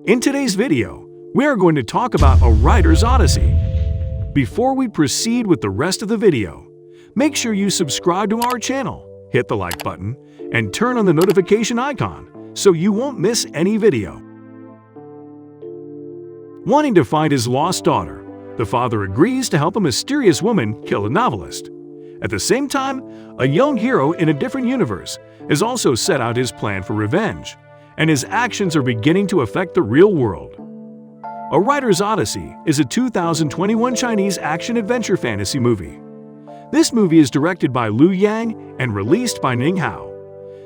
In today's video, we are going to talk about A Writer's Odyssey. Before we proceed with the rest of the video, make sure you subscribe to our channel, hit the like button, and turn on the notification icon so you won't miss any video. Wanting to find his lost daughter, the father agrees to help a mysterious woman kill a novelist. At the same time, a young hero in a different universe has also set out his plan for revenge, and his actions are beginning to affect the real world. A Writer's Odyssey is a 2021 Chinese action-adventure fantasy movie. This movie is directed by Liu Yang and released by Ning Hao.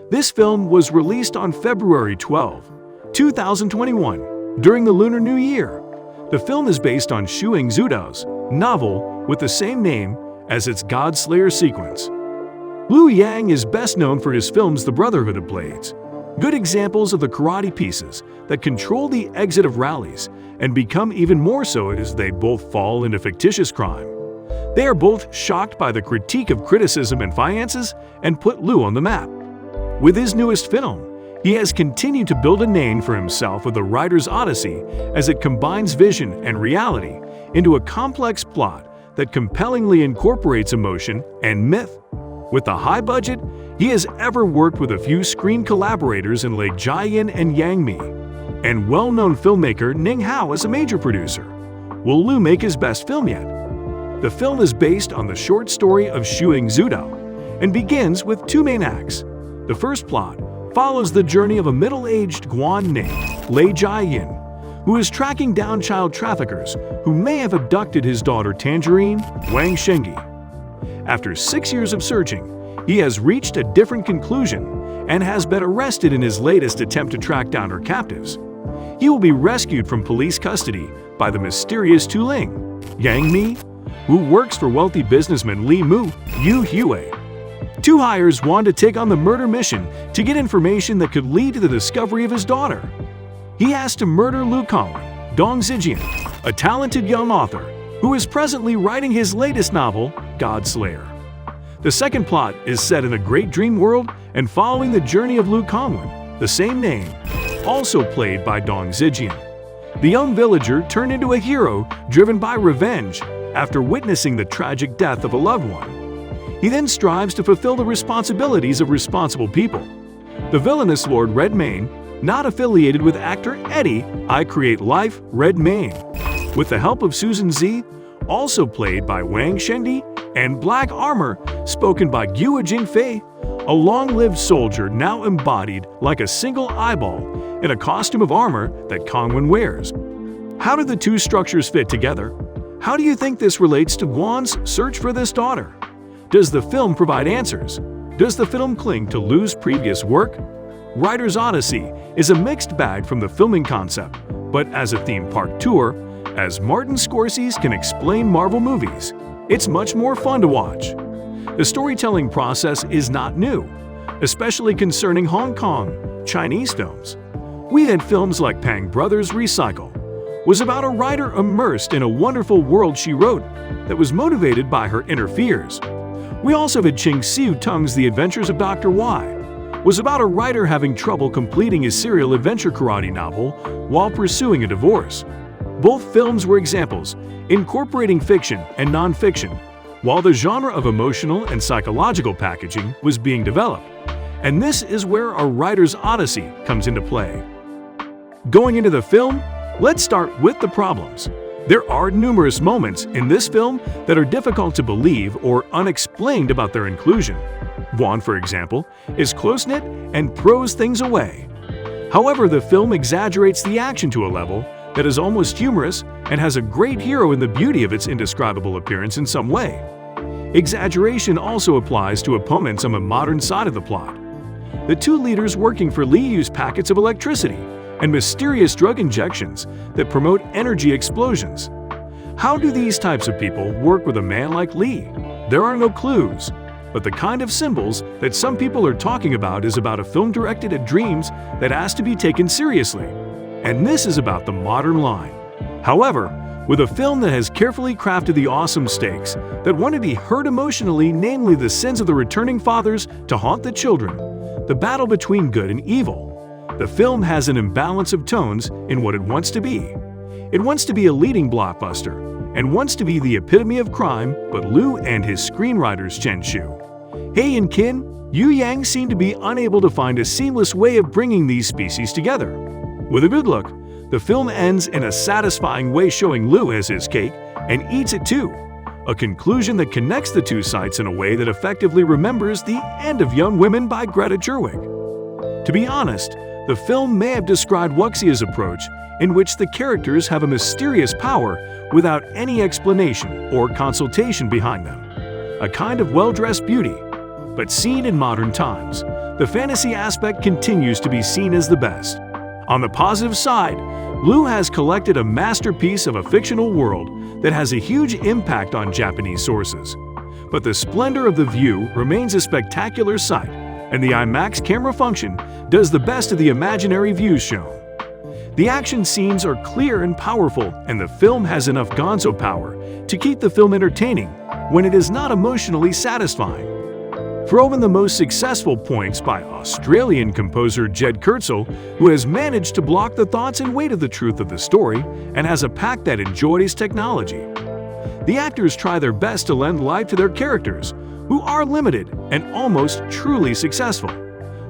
This film was released on February 12, 2021, during the Lunar New Year. The film is based on Xu Yingzudao's novel with the same name as its God Slayer sequence. Liu Yang is best known for his films The Brotherhood of Blades, good examples of the karate pieces that control the exit of rallies and become even more so as they both fall into fictitious crime. They are both shocked by the critique of criticism and finances and put Liu on the map. With his newest film, he has continued to build a name for himself with A Writer's Odyssey as it combines vision and reality into a complex plot that compellingly incorporates emotion and myth. With the high budget, he has ever worked with a few screen collaborators in Lei Jiayin and Yang Mi, and well-known filmmaker Ning Hao as a major producer. Will Liu make his best film yet? The film is based on the short story of Xu Yingzudao and begins with two main acts. The first plot follows the journey of a middle-aged Guan named Lei Jiayin, who is tracking down child traffickers who may have abducted his daughter Tangerine Wang Shengyi. After 6 years of searching, he has reached a different conclusion and has been arrested in his latest attempt to track down her captives. He will be rescued from police custody by the mysterious Tuling, Yang Mi, who works for wealthy businessman Li Mu Yu Hue. Two hires want to take on the murder mission to get information that could lead to the discovery of his daughter. He has to murder Lu Kangwen, Dong Zijian, a talented young author who is presently writing his latest novel, God Slayer. The second plot is set in a great dream world and following the journey of Lu Kangwen, the same name, also played by Dong Zijian. The young villager turned into a hero driven by revenge after witnessing the tragic death of a loved one. He then strives to fulfill the responsibilities of responsible people. The villainous Lord Redmayne, not affiliated with actor Eddie I Create Life Redmayne, with the help of Susan Z, also played by Wang Shengyi, and Black Armor, spoken by Guo Jingfei, a long-lived soldier now embodied like a single eyeball in a costume of armor that Kangwen wears. How do the two structures fit together? How do you think this relates to Guan's search for this daughter? Does the film provide answers? Does the film cling to Liu's previous work? Writer's Odyssey is a mixed bag from the filming concept, but as a theme park tour, as Martin Scorsese can explain Marvel movies, it's much more fun to watch. The storytelling process is not new, especially concerning Hong Kong, Chinese films. We had films like Pang Brothers Recycle, was about a writer immersed in a wonderful world she wrote that was motivated by her inner fears. We also had Ching Siu Tung's The Adventures of Dr. Y, was about a writer having trouble completing his serial adventure karate novel while pursuing a divorce. Both films were examples, incorporating fiction and non-fiction, while the genre of emotional and psychological packaging was being developed. And this is where A Writer's Odyssey comes into play. Going into the film, let's start with the problems. There are numerous moments in this film that are difficult to believe or unexplained about their inclusion. Guan, for example, is close-knit and throws things away. However, the film exaggerates the action to a level that is almost humorous and has a great hero in the beauty of its indescribable appearance in some way. Exaggeration also applies to opponents on the modern side of the plot. The two leaders working for Li use packets of electricity and mysterious drug injections that promote energy explosions. How do these types of people work with a man like Li? There are no clues, but the kind of symbols that some people are talking about is about a film directed at dreams that has to be taken seriously. And this is about the modern line. However, with a film that has carefully crafted the awesome stakes that want to be heard emotionally, namely the sins of the returning fathers to haunt the children, the battle between good and evil, The film has an imbalance of tones in what it wants to be. It wants to be a leading blockbuster and wants to be the epitome of crime, but Liu and his screenwriters Chen Shu, He and Qin, Yu Yang seem to be unable to find a seamless way of bringing these species together. With a good look, the film ends in a satisfying way, showing Liu as his cake and eats it too, a conclusion that connects the two sites in a way that effectively remembers The End of Young Women by Greta Gerwig. To be honest, the film may have described Wuxia's approach, in which the characters have a mysterious power without any explanation or consultation behind them, a kind of well-dressed beauty. But seen in modern times, the fantasy aspect continues to be seen as the best. On the positive side, Liu has collected a masterpiece of a fictional world that has a huge impact on Japanese sources. But the splendor of the view remains a spectacular sight, and the IMAX camera function does the best of the imaginary views shown. The action scenes are clear and powerful, and the film has enough gonzo power to keep the film entertaining when it is not emotionally satisfying. Throw in the most successful points by Australian composer Jed Kurtzel, who has managed to block the thoughts and weight of the truth of the story and has a pack that enjoys technology. The actors try their best to lend life to their characters, who are limited and almost truly successful.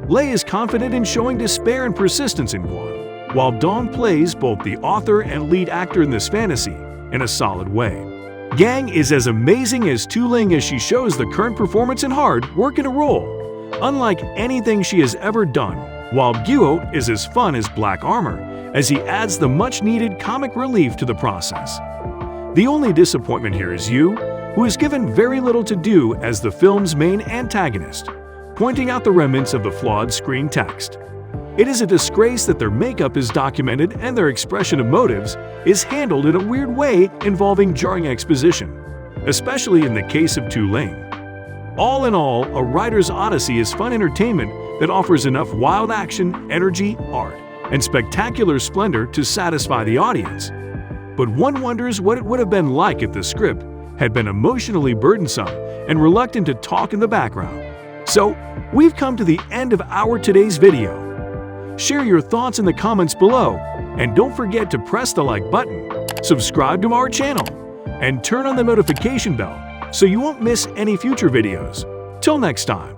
Lei is confident in showing despair and persistence in Guan, while Dong plays both the author and lead actor in this fantasy in a solid way. Yang is as amazing as Tu Ling as she shows the current performance and hard work in a role, unlike anything she has ever done, while Guo is as fun as Black Armor, as he adds the much-needed comic relief to the process. The only disappointment here is Yu, who is given very little to do as the film's main antagonist, pointing out the remnants of the flawed screen text. It is a disgrace that their makeup is documented and their expression of motives is handled in a weird way involving jarring exposition, especially in the case of Tu Ling. All in all, A Writer's Odyssey is fun entertainment that offers enough wild action, energy, art, and spectacular splendor to satisfy the audience. But one wonders what it would have been like if the script had been emotionally burdensome and reluctant to talk in the background. So, we've come to the end of our today's video. Share your thoughts in the comments below, and don't forget to press the like button, subscribe to our channel, and turn on the notification bell so you won't miss any future videos. Till next time.